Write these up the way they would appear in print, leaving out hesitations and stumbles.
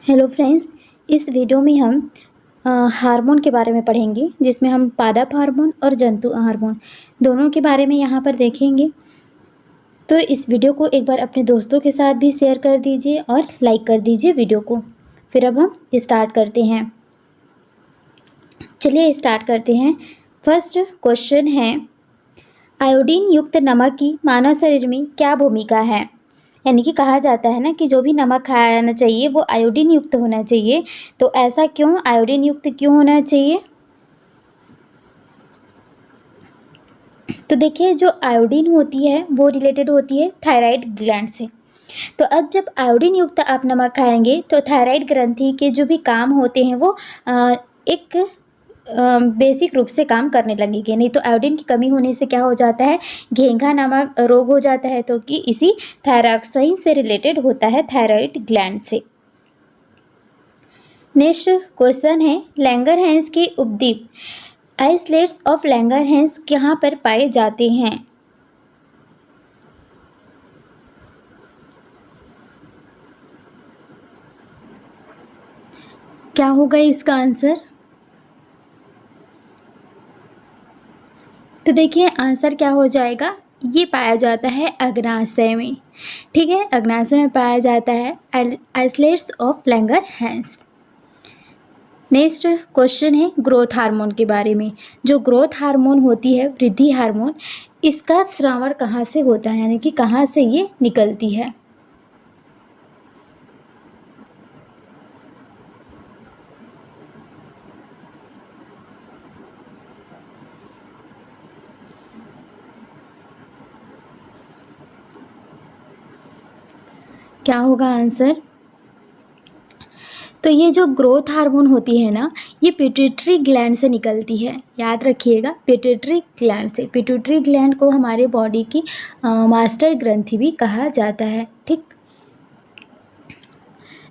Hello friends, इस video में हम हार्मोन के बारे में पढ़ेंगे, जिसमें हम पादप हार्मोन और जंतु हार्मोन दोनों के बारे में यहाँ पर देखेंगे। तो इस वीडियो को एक बार अपने दोस्तों के साथ भी शेयर कर दीजिए और लाइक कर दीजिए वीडियो को। फिर अब हम स्टार्ट करते हैं। चलिए स्टार्ट करते हैं। फर्स्ट क्वेश्चन है, आयोडीन युक्त नमक की मानव शरीर में क्या भूमिका है। यानी कि कहा जाता है ना कि जो भी नमक खाना चाहिए वो आयोडीन युक्त होना चाहिए। तो ऐसा क्यों, आयोडीन युक्त क्यों होना चाहिए? तो देखिए, जो आयोडीन होती है वो रिलेटेड होती है थायराइड ग्लैंड से। तो अब जब आयोडीन युक्त आप नमक खाएंगे तो थायराइड ग्रंथि के जो भी काम होते हैं वो एक बेसिक रूप से काम करने लगेंगे। नहीं तो आयोडीन की कमी होने से क्या हो जाता है, घेंघा नामक रोग हो जाता है, तो कि इसी थायरॉक्साइन से रिलेटेड होता है, थायराइड ग्लैंड से। नेक्स्ट क्वेश्चन है, लैंगरहैंस के उपद्वीप आइसलेट्स ऑफ लैंगरहैंस कहाँ पर पाए जाते हैं? क्या होगा इसका आंसर? तो देखिए आंसर क्या हो जाएगा, ये पाया जाता है अग्नाशय में। ठीक है, अग्नाशय में पाया जाता है islets of Langerhans. Next question है ग्रोथ हार्मोन के बारे में। जो ग्रोथ हार्मोन होती है, वृद्धि हार्मोन, इसका स्रावर कहाँ से होता है, यानी कि कहाँ से ये निकलती है? क्या होगा आंसर? तो ये जो ग्रोथ हार्मोन होती है ना, ये पिट्यूटरी ग्लैंड से निकलती है। याद रखिएगा, पिट्यूटरी ग्लैंड से। पिट्यूटरी ग्लैंड को हमारे बॉडी की मास्टर ग्रंथि भी कहा जाता है। ठीक।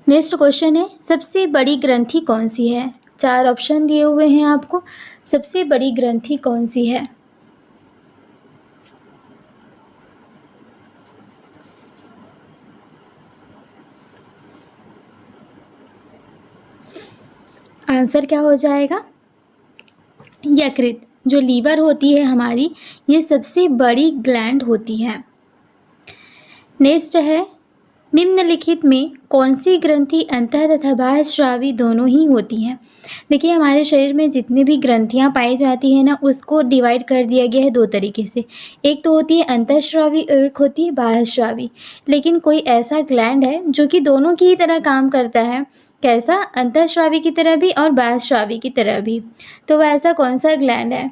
नेक्स्ट क्वेश्चन है, सबसे बड़ी ग्रंथि कौन सी है? 4 ऑप्शन दिए हुए हैं आपको। सबसे बड़ी ग्रंथि कौन सी है? आंसर क्या हो जाएगा? यकृत। जो लीवर होती है हमारी, ये सबसे बड़ी ग्लैंड होती है। नेक्स्ट है, निम्नलिखित में कौन सी ग्रंथि अंतः तथा बाह्यस्रावी दोनों ही होती हैं? देखिए, हमारे शरीर में जितनी भी ग्रंथियां पाई जाती है ना, उसको डिवाइड कर दिया गया है 2 तरीके से। एक तो होती है अंतःस्रावी और एक होती है बाह्यस्रावी। लेकिन कोई ऐसा ग्लैंड है जो कि दोनों की ही तरह काम करता है। कैसा? अंतःस्रावी की तरह भी और बाह्यस्रावी की तरह भी। तो वह ऐसा कौन सा ग्लैंड है?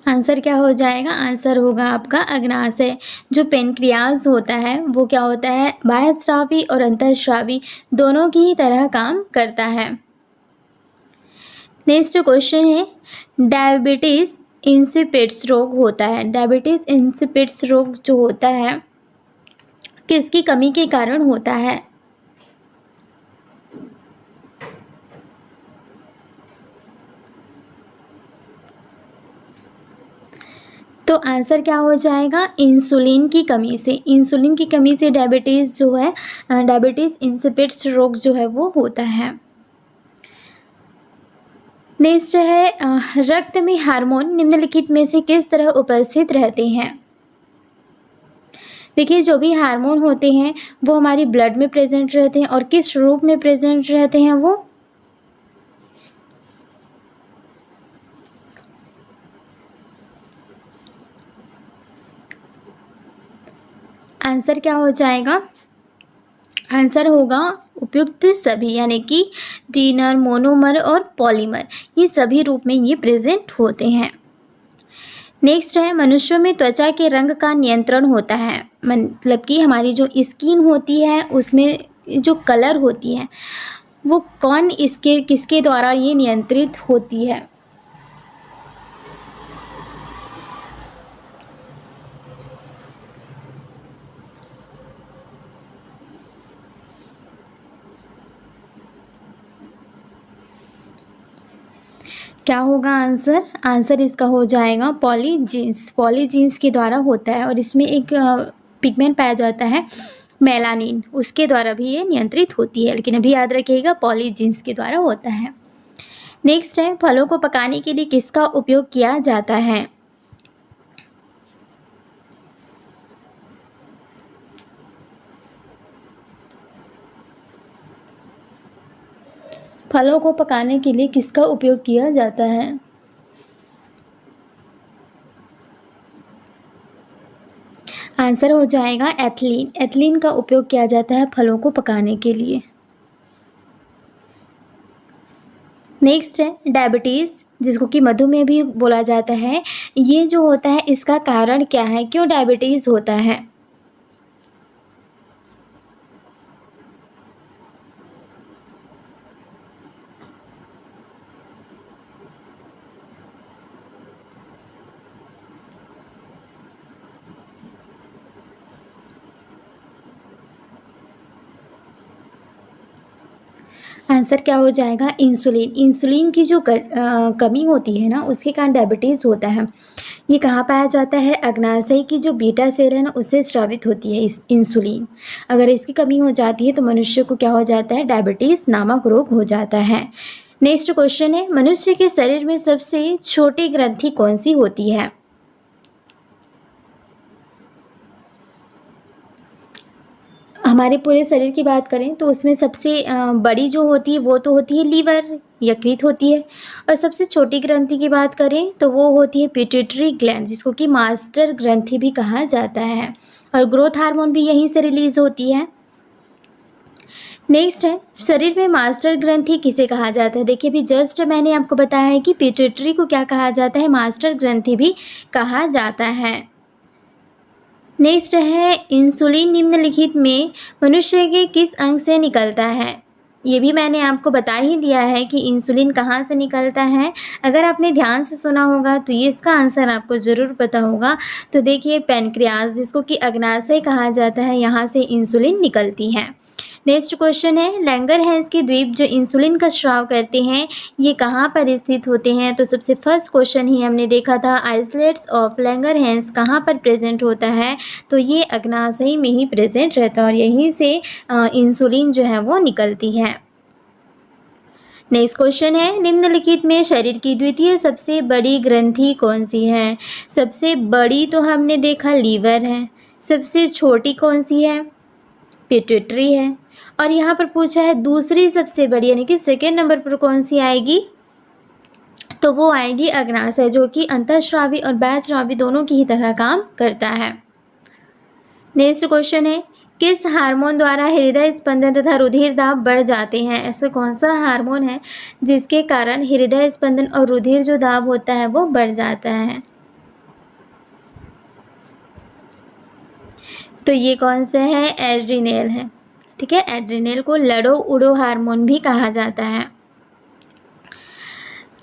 आंसर क्या हो जाएगा? आंसर होगा आपका अग्नाशय। जो पेनक्रियाज होता है वो क्या होता है, बाह्यस्रावी और अंतःस्रावी दोनों की ही तरह काम करता है। नेक्स्ट क्वेश्चन है, डायबिटीज इंसिपिड्स रोग होता है। डायबिटीज इंसिपिड्स रोग जो होता है, किसकी कमी के कारण होता है? तो आंसर क्या हो जाएगा? इंसुलिन की कमी से। इंसुलिन की कमी से डायबिटीज़ जो है, डायबिटीज़ इंसिपिड्स रोग जो है वो होता है। नेक्स्ट है, रक्त में हार्मोन निम्नलिखित में से किस तरह उपस्थित रहते हैं? देखिए, जो भी हार्मोन होते हैं वो हमारी ब्लड में प्रेजेंट रहते हैं, और किस रूप में प्रेजेंट रहते हैं वो? आंसर क्या हो जाएगा? आंसर होगा उपयुक्त सभी, यानी कि डीनर, मोनोमर और पॉलीमर, ये सभी रूप में ये प्रेजेंट होते हैं। नेक्स्ट है, मनुष्यों में त्वचा के रंग का नियंत्रण होता है। मतलब कि हमारी जो स्किन होती है उसमें जो कलर होती है वो कौन, इसके किसके द्वारा ये नियंत्रित होती है? क्या होगा आंसर? आंसर इसका हो जाएगा पॉलीजीन्स। पॉलीजीन्स के द्वारा होता है, और इसमें एक पिगमेंट पाया जाता है मेलानिन, उसके द्वारा भी ये नियंत्रित होती है, लेकिन अभी याद रखिएगा पॉलीजीन्स के द्वारा होता है। नेक्स्ट है, फलों को पकाने के लिए किसका उपयोग किया जाता है? फलों को पकाने के लिए किसका उपयोग किया जाता है? आंसर हो जाएगा एथिलीन। एथिलीन का उपयोग किया जाता है फलों को पकाने के लिए। नेक्स्ट है डायबिटीज़, जिसको कि मधुमेह भी बोला जाता है। ये जो होता है इसका कारण क्या है, क्यों डायबिटीज़ होता है? आंसर क्या हो जाएगा? इंसुलिन। इंसुलिन की जो कमी होती है ना, उसके कारण डायबिटीज़ होता है। ये कहाँ पाया जाता है? अग्नाशय की जो बीटा सेल है ना, उससे स्रावित होती है इस इंसुलिन। अगर इसकी कमी हो जाती है तो मनुष्य को क्या हो जाता है? डायबिटीज़ नामक रोग हो जाता है। नेक्स्ट क्वेश्चन है, मनुष्य के शरीर में सबसे छोटी ग्रंथि कौन सी होती है? हमारे पूरे शरीर की बात करें तो उसमें सबसे बड़ी जो होती है वो तो होती है लीवर, यकृत होती है। और सबसे छोटी ग्रंथि की बात करें तो वो होती है पिट्यूटरी ग्लैंड, जिसको कि मास्टर ग्रंथि भी कहा जाता है। और ग्रोथ हार्मोन भी यहीं से रिलीज होती है। नेक्स्ट है, शरीर में मास्टर ग्रंथि किसे कहा जाता है? देखिए, अभी जस्ट मैंने आपको बताया है कि पिट्यूटरी को क्या कहा जाता है? मास्टर ग्रंथि भी कहा जाता है। नेक्स्ट है, इंसुलिन निम्नलिखित में मनुष्य के किस अंग से निकलता है? ये भी मैंने आपको बता ही दिया है कि इंसुलिन कहाँ से निकलता है। अगर आपने ध्यान से सुना होगा तो ये इसका आंसर आपको ज़रूर पता होगा। तो देखिए, पैनक्रियाज, जिसको कि अग्नाशय कहा जाता है, यहाँ से इंसुलिन निकलती है। नेक्स्ट क्वेश्चन है, लैंगरहैंस के द्वीप जो इंसुलिन का स्राव करते हैं, ये कहाँ पर स्थित होते हैं? तो सबसे फर्स्ट क्वेश्चन ही हमने देखा था, आइसलेट्स ऑफ लैंगरहैंस कहाँ पर प्रेजेंट होता है? तो ये अग्नाशय में ही प्रेजेंट रहता है और यहीं से इंसुलिन जो है वो निकलती है। नेक्स्ट क्वेश्चन है, निम्नलिखित में शरीर की द्वितीय सबसे बड़ी ग्रंथि कौन सी है? सबसे बड़ी तो हमने देखा लीवर है, सबसे छोटी कौन सी है? पिट्यूटरी है। और यहाँ पर पूछा है दूसरी सबसे बड़ी, यानी कि सेकेंड नंबर पर कौन सी आएगी? तो वो आएगी अग्नाशय, जो कि अंतःस्रावी और बाह्यस्रावी दोनों की ही तरह काम करता है। नेक्स्ट क्वेश्चन है, किस हार्मोन द्वारा हृदय स्पंदन तथा रुधिर दाब बढ़ जाते हैं? ऐसा कौन सा हार्मोन है जिसके कारण हृदय स्पंदन और रुधिर जो दाब होता है वो बढ़ जाता है? तो ये कौन सा है? एड्रिनल है। ठीक है, एड्रिनल को लड़ो उड़ो हार्मोन भी कहा जाता है।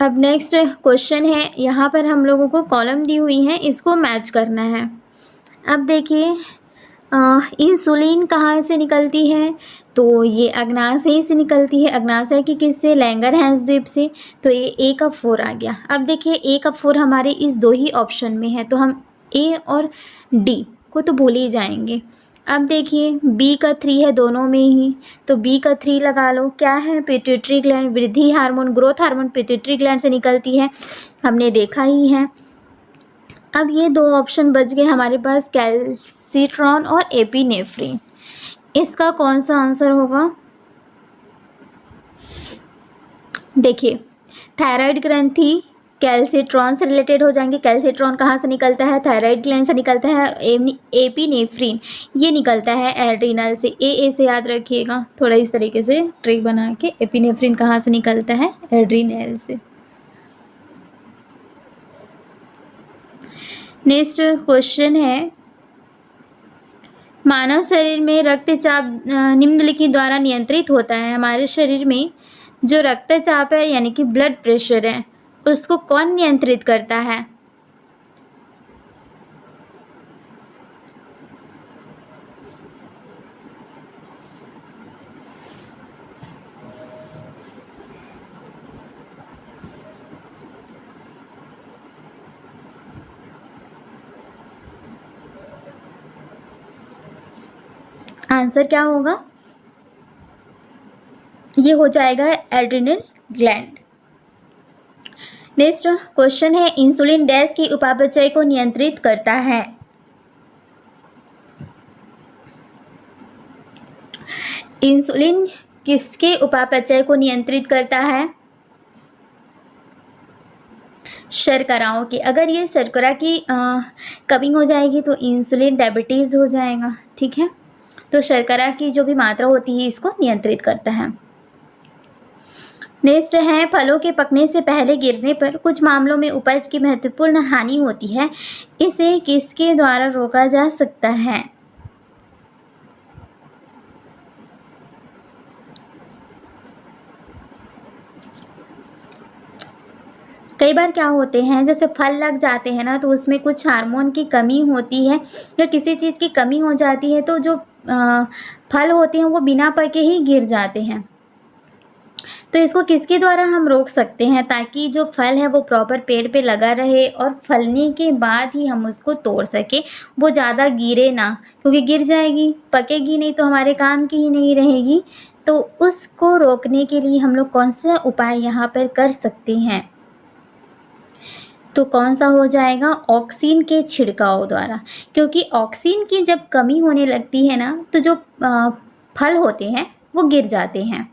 अब नेक्स्ट क्वेश्चन है, यहाँ पर हम लोगों को कॉलम दी हुई है, इसको मैच करना है। अब देखिए, इंसुलिन कहाँ से निकलती है? तो ये अग्नाशय से निकलती है। अग्नाशय की किससे? लैंगरहैंस द्वीप से। तो ये ए का 4 आ गया। अब देखिए, ए का 4 हमारे इस दो ही ऑप्शन में है, तो हम ए और डी को तो भूल ही जाएंगे। अब देखिए, बी का 3 है दोनों में ही, तो बी का 3 लगा लो। क्या है? पिट्यूटरी ग्लैंड, वृद्धि hormone, growth hormone pituitary gland से निकलती है, हमने देखा ही है। अब ये दो ऑप्शन बच गए हमारे पास, कैल्सिट्रॉन और एपिनेफ्रिन। इसका कौन सा आंसर होगा? देखिए, थायराइड ग्रंथि कैल्सिट्रॉन से रिलेटेड हो जाएंगे। कैल्सिट्रॉन कहाँ से निकलता है? थायराइड ग्लैंड से निकलता है। एपिनेफ्रिन ये निकलता है एड्रिनल से। ए से याद रखिएगा, थोड़ा इस तरीके से ट्रिक बना के। एपिनेफ्रिन कहाँ से निकलता है? एड्रिनल से। नेक्स्ट क्वेश्चन है, मानव शरीर में रक्तचाप निम्नलिखित द्वारा नियंत्रित होता है। हमारे शरीर में जो रक्तचाप है, यानी कि ब्लड प्रेशर है, उसको कौन नियंत्रित करता है? आंसर क्या होगा? ये हो जाएगा एड्रिनल ग्लैंड। नेक्स्ट क्वेश्चन है, इंसुलिन डैश की उपापचय को नियंत्रित करता है? इंसुलिन किसके उपापचय को नियंत्रित करता है? शर्कराओं की। अगर ये शर्करा की कमी हो जाएगी तो इंसुलिन डायबिटीज़ हो जाएगा, ठीक है। तो शर्करा की जो भी मात्रा होती है इसको नियंत्रित करता है। नेक्स्ट है, फलों के पकने से पहले गिरने पर कुछ मामलों में उपज की महत्वपूर्ण हानि होती है, इसे किसके द्वारा रोका जा सकता है? कई बार क्या होते हैं, जैसे फल लग जाते हैं ना, तो उसमें कुछ हार्मोन की कमी होती है या किसी चीज़ की कमी हो जाती है, तो जो फल होते हैं वो बिना पके ही गिर जाते हैं। तो इसको किसके द्वारा हम रोक सकते हैं ताकि जो फल है वो प्रॉपर पेड़ पे लगा रहे और फलने के बाद ही हम उसको तोड़ सके, वो ज़्यादा गिरे ना, क्योंकि गिर जाएगी, पकेगी नहीं तो हमारे काम की ही नहीं रहेगी। तो उसको रोकने के लिए हम लोग कौन सा उपाय यहाँ पर कर सकते हैं? तो कौन सा हो जाएगा? ऑक्सीन के छिड़काव द्वारा, क्योंकि ऑक्सीन की जब कमी होने लगती है ना, तो जो फल होते हैं वो गिर जाते हैं।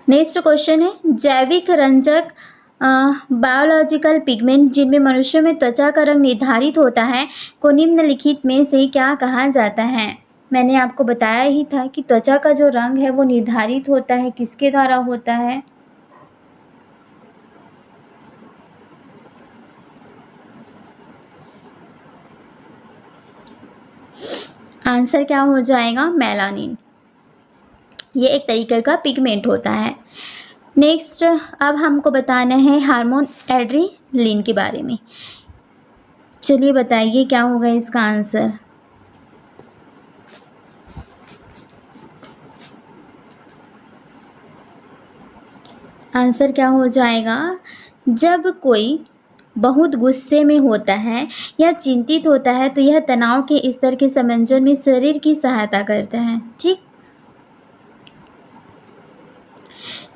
नेक्स्ट क्वेश्चन है, जैविक रंजक बायोलॉजिकल पिगमेंट जिनमें मनुष्य में त्वचा का रंग निर्धारित होता है को निम्नलिखित में से क्या कहा जाता है? मैंने आपको बताया ही था कि त्वचा का जो रंग है वो निर्धारित होता है, किसके द्वारा होता है? आंसर क्या हो जाएगा? मेलानिन। ये एक तरीके का पिगमेंट होता है। नेक्स्ट अब हमको बताना है हार्मोन एड्रेनलिन के बारे में। चलिए बताइए क्या होगा इसका आंसर? आंसर क्या हो जाएगा? जब कोई बहुत गुस्से में होता है या चिंतित होता है तो यह तनाव के स्तर के समंजन में शरीर की सहायता करता है, ठीक।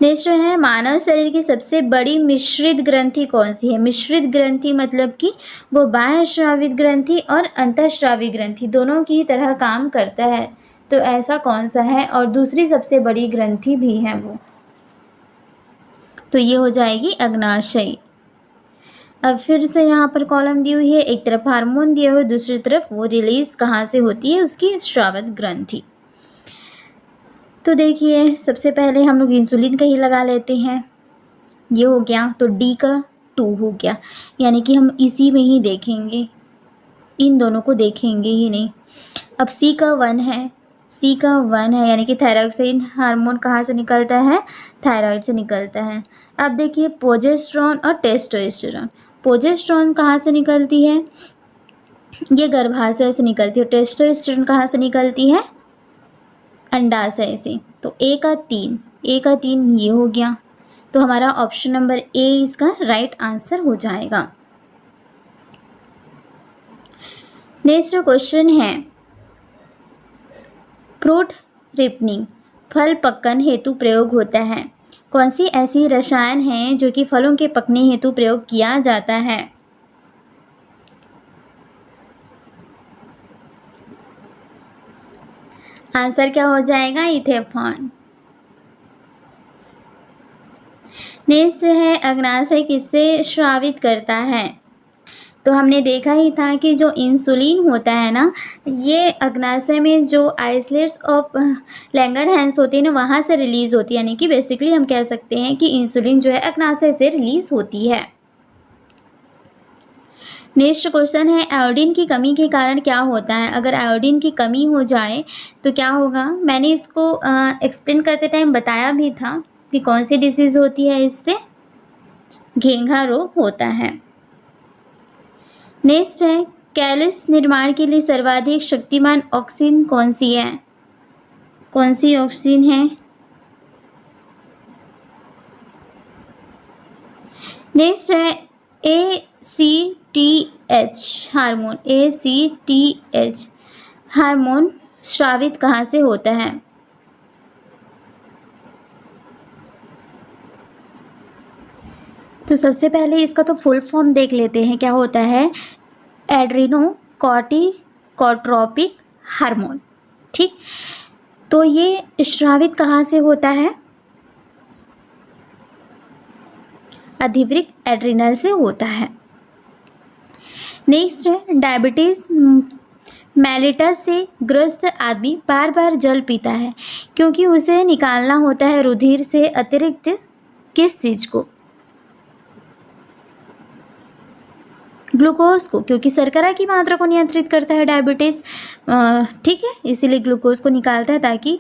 नेक्स्ट है, मानव शरीर की सबसे बड़ी मिश्रित ग्रंथि कौन सी है? मिश्रित ग्रंथि मतलब कि वो बाह्य श्रावित ग्रंथि और अंतःश्रावी ग्रंथि दोनों की तरह काम करता है। तो ऐसा कौन सा है? और दूसरी सबसे बड़ी ग्रंथि भी है वो, तो ये हो जाएगी अग्नाशय। अब फिर से यहाँ पर कॉलम दी हुई है, एक तरफ हार्मोन दिया हुआ है, दूसरी तरफ वो रिलीज कहाँ से होती है, उसकी श्रावित ग्रंथि। तो देखिए सबसे पहले हम लोग इंसुलिन का ही लगा लेते हैं, ये हो गया। तो डी का 2 हो गया, यानी कि हम इसी में ही देखेंगे, इन दोनों को देखेंगे ही नहीं। अब सी का 1 है, सी का 1 है, यानी कि थायरॉक्सिन हार्मोन कहाँ से निकलता है? थायराइड से निकलता है। अब देखिए प्रोजेस्टेरॉन और टेस्टोस्टेरॉन। प्रोजेस्टेरॉन कहाँ से निकलती है? ये गर्भाशय से निकलती है। टेस्टोस्टेरॉन कहाँ से निकलती है? अंडाशय से। तो ए का 3 ये हो गया। तो हमारा ऑप्शन नंबर ए इसका राइट आंसर हो जाएगा। नेक्स्ट क्वेश्चन है, फ्रूट रिपनिंग फल पकन हेतु प्रयोग होता है, कौन सी ऐसी रसायन है जो कि फलों के पकने हेतु प्रयोग किया जाता है? आंसर क्या हो जाएगा? इथेनॉल। नेक्स्ट है, अग्नाशय किससे स्रावित करता है? तो हमने देखा ही था कि जो इंसुलिन होता है ना, ये अग्नाशय में जो आइसलेट्स ऑफ लैंगरहैंस होती है ना, वहाँ से रिलीज़ होती है, यानी कि बेसिकली हम कह सकते हैं कि इंसुलिन जो है अग्नाशय से रिलीज़ होती है। नेक्स्ट क्वेश्चन है, आयोडीन की कमी के कारण क्या होता है? अगर आयोडीन की कमी हो जाए तो क्या होगा? मैंने इसको एक्सप्लेन करते टाइम बताया भी था कि कौन सी डिसीज़ होती है इससे? घेंघा रोग होता है। नेक्स्ट है, कैलस निर्माण के लिए सर्वाधिक शक्तिमान ऑक्सीन कौन सी है? कौन सी ऑक्सीन है? नेक्स्ट है ACTH हार्मोन। ACTH हार्मोन स्रावित कहाँ से होता है? तो सबसे पहले इसका तो फुल फॉर्म देख लेते हैं क्या होता है। Adrenocorticotropic hormone. ठीक, तो ये स्रावित कहाँ से होता है? अधिवृक्क एड्रिनल से होता है। नेक्स्ट है डायबिटीज मेलिटस से ग्रस्त आदमी बार बार जल पीता है क्योंकि उसे निकालना होता है रुधिर से अतिरिक्त किस चीज़ को? ग्लूकोज को, क्योंकि शर्करा की मात्रा को नियंत्रित करता है डायबिटीज़। ठीक है, इसीलिए ग्लूकोज को निकालता है ताकि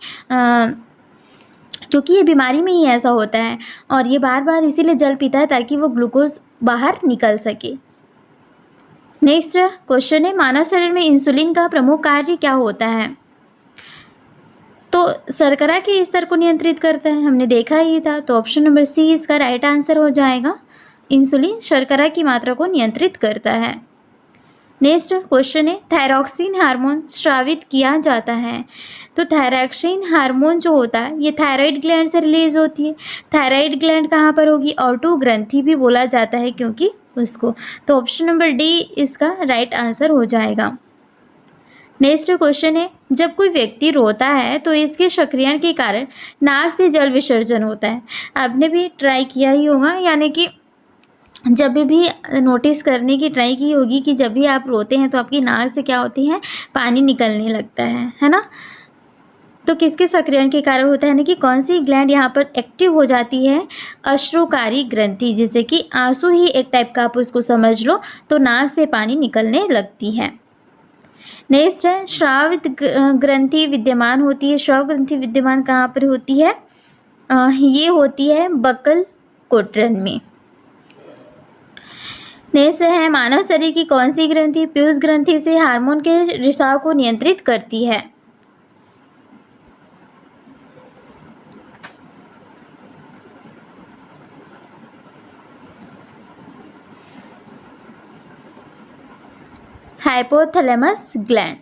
क्योंकि ये बीमारी में ही ऐसा होता है और ये बार बार इसीलिए जल पीता है ताकि वो ग्लूकोज बाहर निकल सके। नेक्स्ट क्वेश्चन है मानव शरीर में इंसुलिन का प्रमुख कार्य क्या होता है? तो शर्करा के स्तर को नियंत्रित करता है, हमने देखा ही था। तो ऑप्शन नंबर सी इसका राइट आंसर हो जाएगा। इंसुलिन शर्करा की मात्रा को नियंत्रित करता है। नेक्स्ट क्वेश्चन है थायरॉक्सिन हार्मोन स्रावित किया जाता है। तो थायरॉक्सिन हार्मोन जो होता है ये थायराइड ग्लैंड से रिलीज होती है। थायराइड ग्लैंड कहाँ पर होगी? ऑटो ग्रंथि भी बोला जाता है क्योंकि उसको। तो ऑप्शन नंबर डी इसका राइट आंसर हो जाएगा। नेक्स्ट क्वेश्चन है जब कोई व्यक्ति रोता है तो इसके सक्रियण के कारण नाक से जल विसर्जन होता है। आपने भी ट्राई किया ही होगा, यानी कि जब भी नोटिस करने की ट्राई की होगी कि जब भी आप रोते हैं तो आपकी नाक से क्या होती है? पानी निकलने लगता है ना। तो किसके सक्रियण के कारण होता है, यानी कि कौन सी ग्लैंड यहाँ पर एक्टिव हो जाती है? अश्रुकारी ग्रंथि, जैसे कि आंसू ही एक टाइप का आप उसको समझ लो, तो नाक से पानी निकलने लगती है। नेक्स्ट है श्रावित ग्रंथि विद्यमान होती है। श्राव ग्रंथि विद्यमान कहाँ पर होती है? ये होती है बकल कोटरन में। नेक्स्ट है मानव शरीर की कौन सी ग्रंथि पीयूष ग्रंथि से हार्मोन के रिसाव को नियंत्रित करती है? Hypothalamus gland.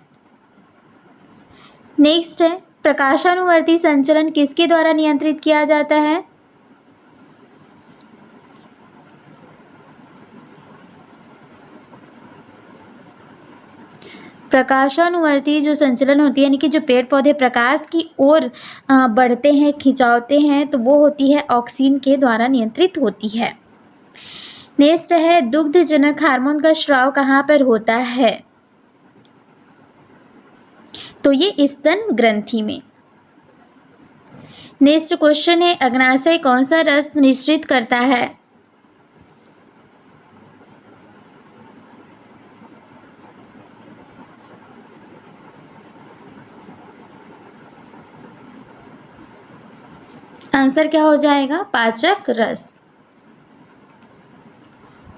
नेक्स्ट है प्रकाशानुवर्ती संचलन किसके द्वारा नियंत्रित किया जाता है? प्रकाशानुवर्ती जो संचलन होती है, यानी कि जो पेड़ पौधे प्रकाश की ओर बढ़ते हैं, खिंचावते हैं, तो वो होती है ऑक्सीन के द्वारा नियंत्रित होती है। नेक्स्ट है दुग्धजनक हार्मोन का स्राव कहाँ पर होता है? तो ये स्तन ग्रंथि में। नेक्स्ट क्वेश्चन है अग्नाशय कौन सा रस निश्चित करता है? आंसर क्या हो जाएगा? पाचक रस।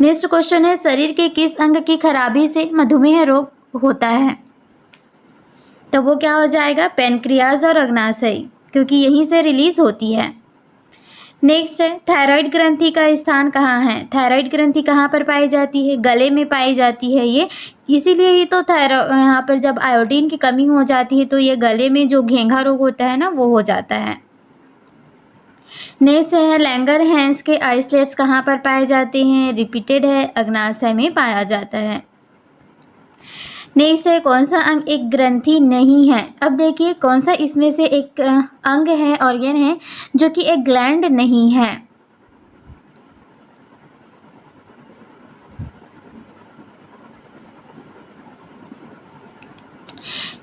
नेक्स्ट क्वेश्चन है शरीर के किस अंग की खराबी से मधुमेह रोग होता है? तो वो क्या हो जाएगा? पैनक्रियाज और अग्नाशय, क्योंकि यहीं से रिलीज होती है। नेक्स्ट है थायराइड ग्रंथि का स्थान कहाँ है? थायराइड ग्रंथि कहाँ पर पाई जाती है? गले में पाई जाती है ये, इसीलिए ही तो यहाँ पर जब आयोडीन की कमी हो जाती है तो ये गले में जो घेंघा रोग होता है ना, वो हो जाता है। नेक्स्ट है लैंगर हैंस के आइसलेट्स कहाँ पर पाए जाते हैं? रिपीटेड है, अग्नाशय में पाया जाता है। नेक्स्ट है कौन सा अंग एक ग्रंथि नहीं है? अब देखिए कौन सा इसमें से एक अंग है, ऑर्गन है जो कि एक ग्लैंड नहीं है।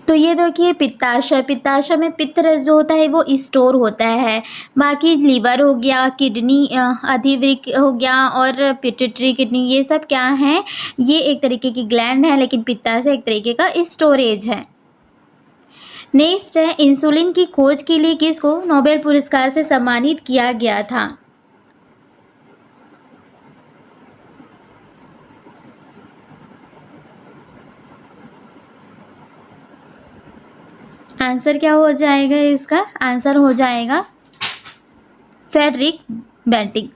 तो ये देखिए पित्ताशय। पित्ताशय में पित्त रस जो होता है वो स्टोर होता है। बाकी लीवर हो गया, किडनी, अधिवृक्क हो गया और पिट्यूटरी किडनी, ये सब क्या है? ये एक तरीके की ग्लैंड है, लेकिन पित्ताशय एक तरीके का स्टोरेज है। नेक्स्ट है इंसुलिन की खोज के लिए किसको नोबेल पुरस्कार से सम्मानित किया गया था? आंसर क्या हो जाएगा? इसका आंसर हो जाएगा फ्रेडरिक बेंटिक।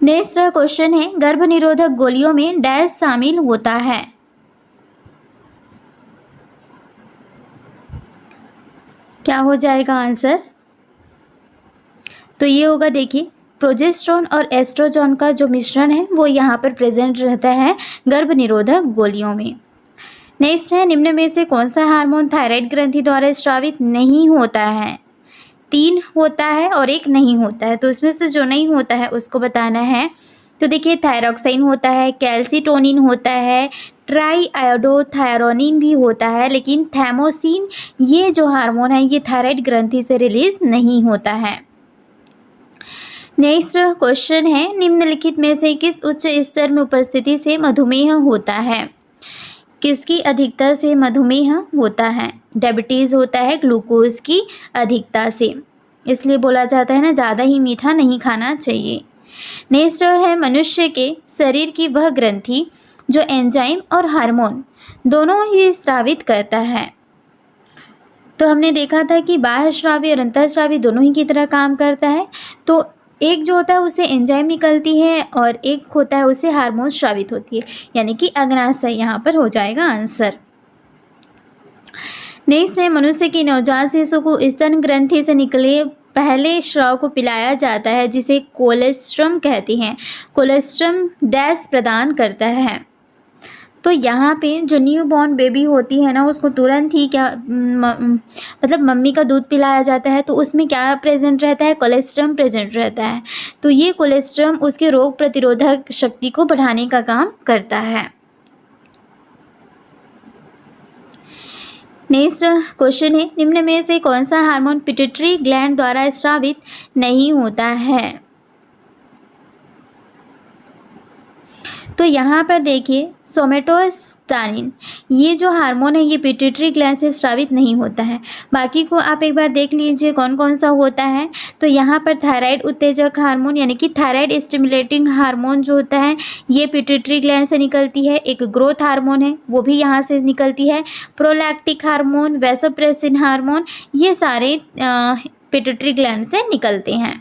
नेक्स्ट क्वेश्चन है गर्भ निरोधक गोलियों में डैश शामिल होता है? क्या हो जाएगा आंसर? तो ये होगा, देखिए, प्रोजेस्टेरोन और एस्ट्रोजन का जो मिश्रण है वो यहाँ पर प्रेजेंट रहता है गर्भ निरोधक गोलियों में। नेक्स्ट है, निम्न में से कौन सा हार्मोन थायराइड ग्रंथि द्वारा स्रावित नहीं होता है? 3 होता है और 1 नहीं होता है, तो उसमें से जो नहीं होता है उसको बताना है। तो देखिए, थायरॉक्साइन होता है, कैल्सीटोनिन होता है, ट्राई आयोडोथायरोनिन भी होता है, लेकिन थैमोसिन ये जो हार्मोन है ये थायराइड ग्रंथि से रिलीज नहीं होता है। नेक्स्ट क्वेश्चन है, निम्नलिखित में से किस उच्च स्तर में उपस्थिति से मधुमेह होता है? किसकी अधिकता से मधुमेह होता है? डायबिटीज़ होता है ग्लूकोज की अधिकता से, इसलिए बोला जाता है ना, ज़्यादा ही मीठा नहीं खाना चाहिए। नेक्स्ट है, मनुष्य के शरीर की वह ग्रंथि जो एंजाइम और हार्मोन दोनों ही स्रावित करता है। तो हमने देखा था कि बाह्यस्रावी और अंतःस्रावी दोनों ही की तरह काम करता है। तो एक जो होता है उससे एंजाइम निकलती है और एक होता है उससे हार्मोन स्रावित होती है, यानी कि अग्नाशय यहाँ पर हो जाएगा आंसर। नेक्स्ट है, मनुष्य की नवजात शिशु को स्तन ग्रंथि से निकले पहले स्राव को पिलाया जाता है जिसे कोलेस्ट्रम कहते हैं। कोलेस्ट्रम डैश प्रदान करता है। तो यहाँ पे जो न्यू बॉर्न बेबी होती है ना, उसको तुरंत ही क्या मतलब मम्मी का दूध पिलाया जाता है, तो उसमें क्या प्रेजेंट रहता है? कोलेस्ट्रम प्रेजेंट रहता है। तो ये कोलेस्ट्रम उसके रोग प्रतिरोधक शक्ति को बढ़ाने का काम करता है। नेक्स्ट क्वेश्चन है, निम्न में से कौन सा हार्मोन पिट्यूटरी ग्लैंड द्वारा स्रावित नहीं होता है? तो यहाँ पर देखिए, सोमेटोस्टानिन ये जो हार्मोन है ये पिट्यूटरी ग्लैंड से स्रावित नहीं होता है। बाकी को आप एक बार देख लीजिए कौन कौन सा होता है। तो यहाँ पर थायराइड उत्तेजक हार्मोन यानी कि थायराइड स्टिमुलेटिंग हार्मोन जो होता है ये पिट्यूटरी ग्लैंड से निकलती है। एक ग्रोथ हार्मोन है वो भी यहाँ से निकलती है। प्रोलैक्टिक हार्मोन, वैसोप्रेसिन हार्मोन ये सारे पिट्यूटरी ग्लैंड से निकलते हैं।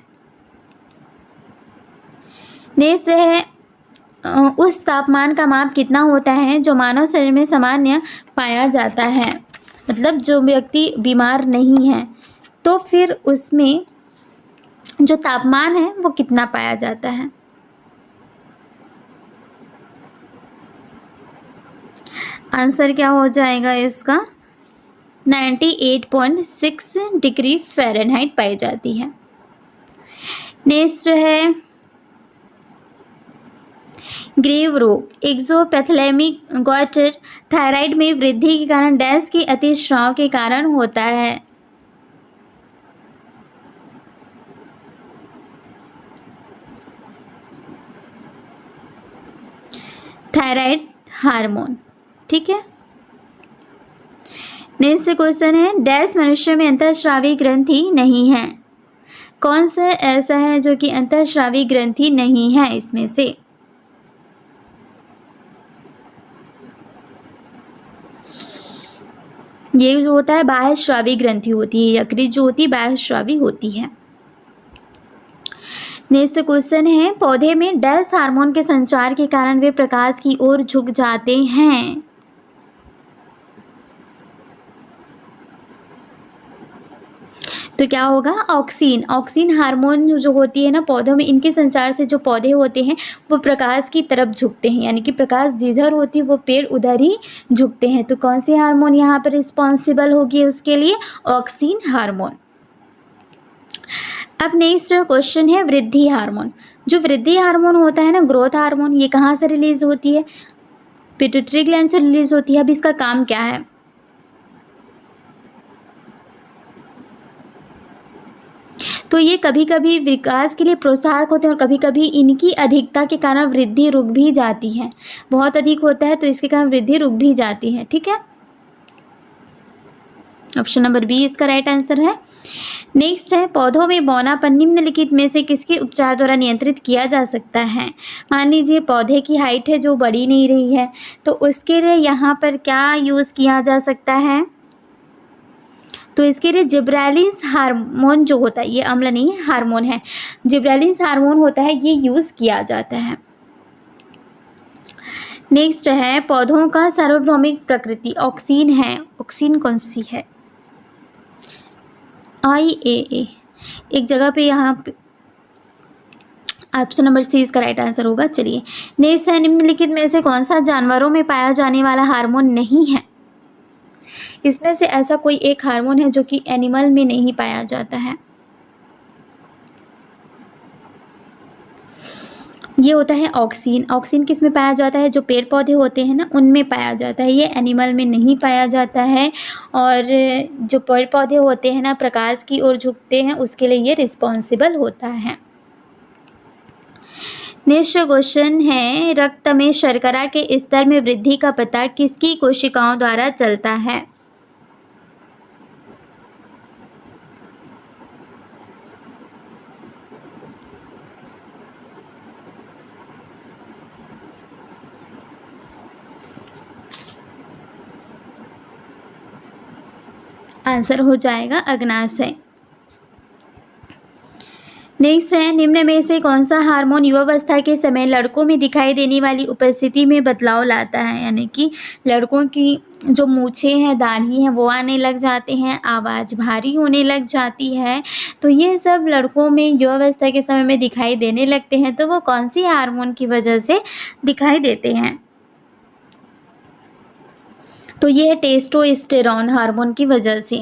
नेक्स्ट है, उस तापमान का माप कितना होता है जो मानव शरीर में सामान्य पाया जाता है? मतलब जो व्यक्ति बीमार नहीं है तो फिर उसमें जो तापमान है वो कितना पाया जाता है? आंसर क्या हो जाएगा इसका? 98.6 डिग्री फ़ारेनहाइट पाई जाती है। नेक्स्ट है, ग्रीव रोग, एक्सोपैथोलेमिक गॉइटर थायराइड में वृद्धि के कारण डैश के अतिस्राव के कारण होता है। थायराइड हार्मोन, ठीक है। नेक्स्ट क्वेश्चन है, डैश मनुष्य में अंतःस्रावी ग्रंथि नहीं है? कौन सा ऐसा है जो कि अंतःस्रावी ग्रंथि नहीं है इसमें से? ये जो होता है बाह्यस्रावी ग्रंथि होती है, यकृत जो होती है बाह्यस्रावी होती है। नेक्स्ट क्वेश्चन है, पौधे में डैश हार्मोन के संचार के कारण वे प्रकाश की ओर झुक जाते हैं? तो क्या होगा? ऑक्सीन। ऑक्सीन हार्मोन जो होती है ना पौधों में, इनके संचार से जो पौधे होते हैं वो प्रकाश की तरफ झुकते हैं, यानी कि प्रकाश जिधर होती है वो पेड़ उधर ही झुकते हैं। तो कौन सी हार्मोन यहाँ पर रिस्पॉन्सिबल होगी उसके लिए? Oxygen hormone. अब नेक्स्ट क्वेश्चन है, वृद्धि हार्मोन। जो वृद्धि हार्मोन होता है ना, ग्रोथ हार्मोन, ये कहाँ से रिलीज होती है? पिट्यूटरी ग्लैंड से रिलीज होती है। अब इसका काम क्या है? तो ये कभी कभी विकास के लिए प्रोत्साहक होते हैं और कभी कभी इनकी अधिकता के कारण वृद्धि रुक भी जाती है। बहुत अधिक होता है तो इसके कारण वृद्धि रुक भी जाती है, ठीक है। ऑप्शन नंबर बी इसका राइट आंसर है। नेक्स्ट है, पौधों में बौनापन निम्नलिखित में से किसके उपचार द्वारा नियंत्रित किया जा सकता है? मान लीजिए पौधे की हाइट है जो बढ़ी नहीं रही है, तो उसके लिए यहाँ पर क्या यूज़ किया जा सकता है? तो इसके लिए जिब्रेलिंस हार्मोन जो होता है, ये अम्ल नहीं है, हार्मोन है, जिब्रेलिंस हार्मोन होता है, ये यूज़ किया जाता है। नेक्स्ट है, पौधों का सार्वभौमिक प्रकृति ऑक्सीन है। ऑक्सीन कौन सी है? IAA, एक जगह पे यहाँ पे ऑप्शन नंबर सी इसका राइट आंसर होगा। चलिए नेक्स्ट है, निम्नलिखित में से कौन सा जानवरों में पाया जाने वाला हार्मोन नहीं है? इसमें से ऐसा कोई एक हार्मोन है जो कि एनिमल में नहीं पाया जाता है। ये होता है ऑक्सीन। ऑक्सीन किस में पाया जाता है? जो पेड़ पौधे होते हैं ना, उनमें पाया जाता है। ये एनिमल में नहीं पाया जाता है। और जो पेड़ पौधे होते हैं ना, प्रकाश की ओर झुकते हैं, उसके लिए ये रिस्पॉन्सिबल होता है। नेक्स्ट क्वेश्चन है, रक्त में शर्करा के स्तर में वृद्धि का पता किसकी कोशिकाओं द्वारा चलता है? आंसर हो जाएगा अग्नाशय। नेक्स्ट है, निम्न में से कौन सा हार्मोन युवावस्था के समय लड़कों में दिखाई देने वाली उपस्थिति में बदलाव लाता है? यानी कि लड़कों की जो मूछें हैं, दाढ़ी हैं, वो आने लग जाते हैं, आवाज़ भारी होने लग जाती है। तो ये सब लड़कों में युवावस्था के समय में दिखाई देने लगते हैं। तो वो कौन सी हार्मोन की वजह से दिखाई देते हैं? तो ये है टेस्टोस्टेरोन हार्मोन की वजह से।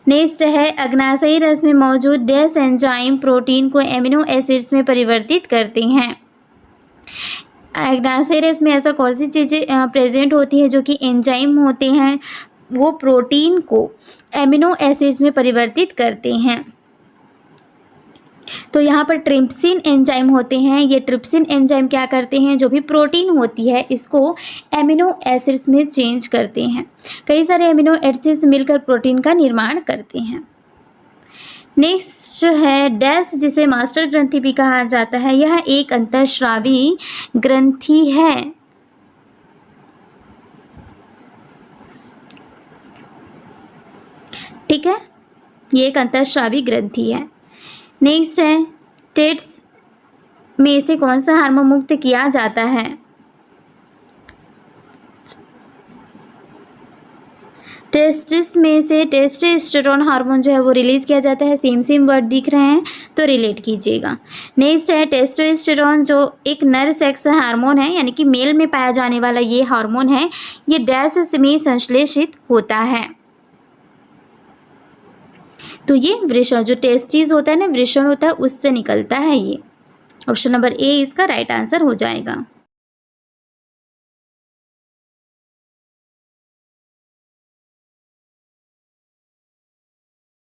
नेक्स्ट है, अग्नाशयी रस में मौजूद डैश एंजाइम प्रोटीन को एमिनो एसिड्स में परिवर्तित करते हैं। अग्नाशयी रस में ऐसा कौन सी चीज़ें प्रेजेंट होती है जो कि एंजाइम होते हैं, वो प्रोटीन को एमिनो एसिड्स में परिवर्तित करते हैं? तो यहाँ पर ट्रिप्सिन एंजाइम होते हैं। ये ट्रिप्सिन एंजाइम क्या करते हैं? जो भी प्रोटीन होती है, इसको एमिनो एसिड्स में चेंज करते हैं। कई सारे एमिनो एसिड्स मिलकर प्रोटीन का निर्माण करते हैं। नेक्स्ट है, डैश जिसे मास्टर ग्रंथि भी कहा जाता है, यह एक अंतःस्रावी ग्रंथि है। ठीक है, ये एक अंतःस्रावी ग्रंथि है। नेक्स्ट है, टेट्स में से कौन सा हार्मोन मुक्त किया जाता है? टेस्टिस में से टेस्टोस्टेरोन हार्मोन जो है वो रिलीज किया जाता है। सेम वर्ड दिख रहे हैं तो रिलेट कीजिएगा। नेक्स्ट है, टेस्टोस्टेरोन जो एक नर सेक्स हार्मोन है, यानी कि मेल में पाया जाने वाला ये हार्मोन है, ये डैश में संश्लेषित होता है। तो ये वृषण, जो टेस्टिस होता है ना, वृषण होता है, उससे निकलता है ये। ऑप्शन नंबर ए इसका राइट आंसर हो जाएगा।